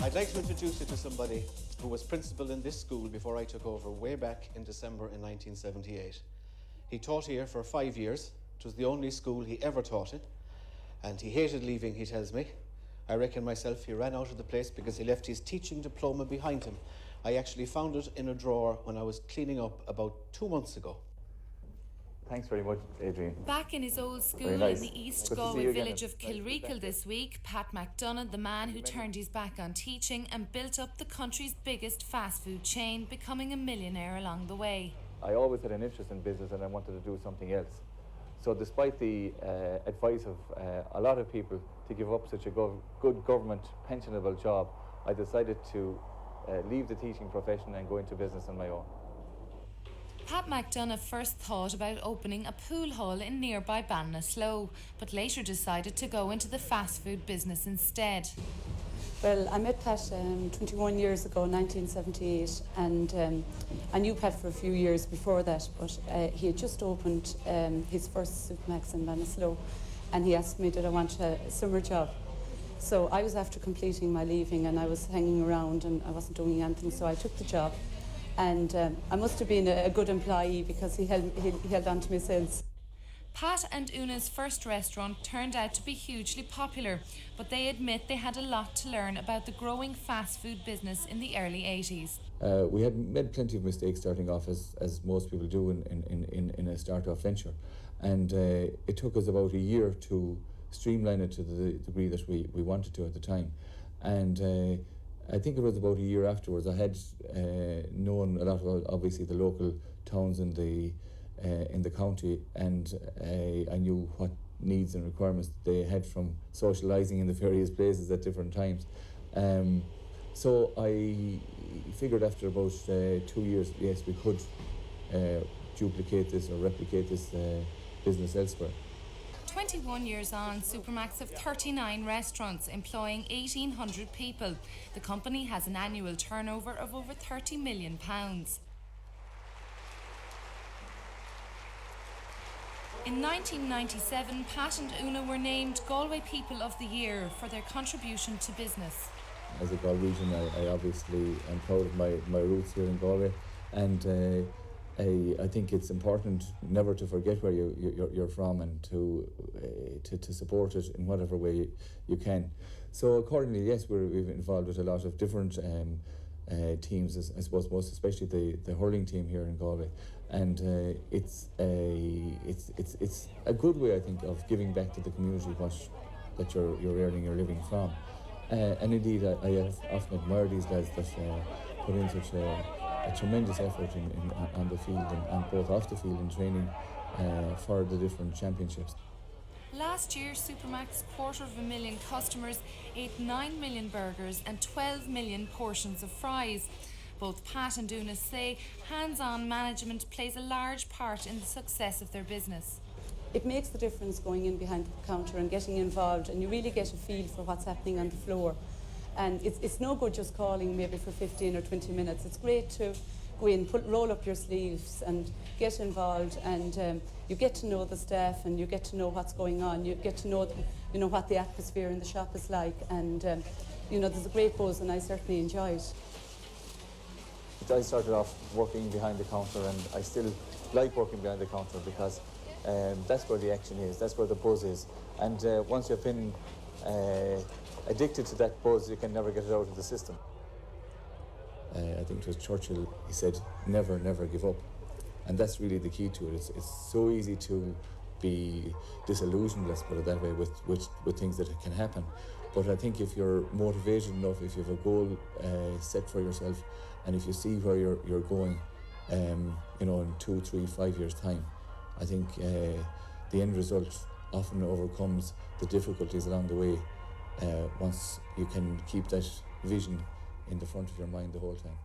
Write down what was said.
I'd like to introduce you to somebody who was principal in this school before I took over way back in December in 1978. He taught here for 5 years. It was the only school he ever taught in, and he hated leaving, he tells me. I reckon myself he ran out of the place because he left his teaching diploma behind him. I actually found it in a drawer when I was cleaning up about 2 months ago. Thanks very much, Adrian. Back in his old school in the East Galway village of Kilreekle this week, Pat McDonagh, the man who turned his back on teaching and built up the country's biggest fast food chain, becoming a millionaire along the way. I always had an interest in business and I wanted to do something else. So despite the advice of a lot of people to give up such a good government pensionable job, I decided to leave the teaching profession and go into business on my own. Pat McDonagh first thought about opening a pool hall in nearby Ballinasloe, but later decided to go into the fast food business instead. Well, I met Pat 21 years ago, 1978, and I knew Pat for a few years before that, but he had just opened his first Supermacs in Ballinasloe, and he asked me did I want a summer job. So I was after completing my leaving and I was hanging around and I wasn't doing anything, so I took the job. And I must have been a good employee because he held on to me since. Pat and Una's first restaurant turned out to be hugely popular, but they admit they had a lot to learn about the growing fast food business in the early 80s. We had made plenty of mistakes starting off, as most people do in a start-off venture. And it took us about a year to streamline it to the degree that we wanted to at the time. And I think it was about a year afterwards. I had known a lot about, obviously, the local towns in the county, and I knew what needs and requirements they had from socialising in the various places at different times. So I figured after about 2 years, yes, we could duplicate this or replicate this business elsewhere. 21 years on, Supermacs have 39 restaurants employing 1,800 people. The company has an annual turnover of over £30 million. In 1997, Pat and Una were named Galway People of the Year for their contribution to business. As a Galwegian, I obviously am proud of my roots here in Galway, and I think it's important never to forget where you're from and to support it in whatever way you can. So accordingly, yes, we've involved with a lot of different teams, I suppose most especially the hurling team here in Galway, and it's a good way, I think, of giving back to the community that you're earning your living from. And indeed, I have often admired these lads that put in such a tremendous effort on the field and both off the field in training for the different championships. Last year, Supermac's 250,000 customers ate 9 million burgers and 12 million portions of fries. Both Pat and Una say hands-on management plays a large part in the success of their business. It makes the difference going in behind the counter and getting involved, and you really get a feel for what's happening on the floor. And it's no good just calling maybe for 15 or 20 minutes. It's great to go in, roll up your sleeves and get involved, and you get to know the staff and you get to know what's going on. You get to know, what the atmosphere in the shop is like, and there's a great buzz, and I certainly enjoy it. I started off working behind the counter, and I still like working behind the counter because that's where the action is, that's where the buzz is. And once you've been addicted to that buzz, you can never get it out of the system. I think it was Churchill, he said, never, never give up. And that's really the key to it. It's so easy to be disillusioned, let's put it that way, with things that can happen. But I think if you're motivated enough, if you have a goal set for yourself, and if you see where you're going, in 2, 3, 5 years' time, I think the end result often overcomes the difficulties along the way once you can keep that vision in the front of your mind the whole time.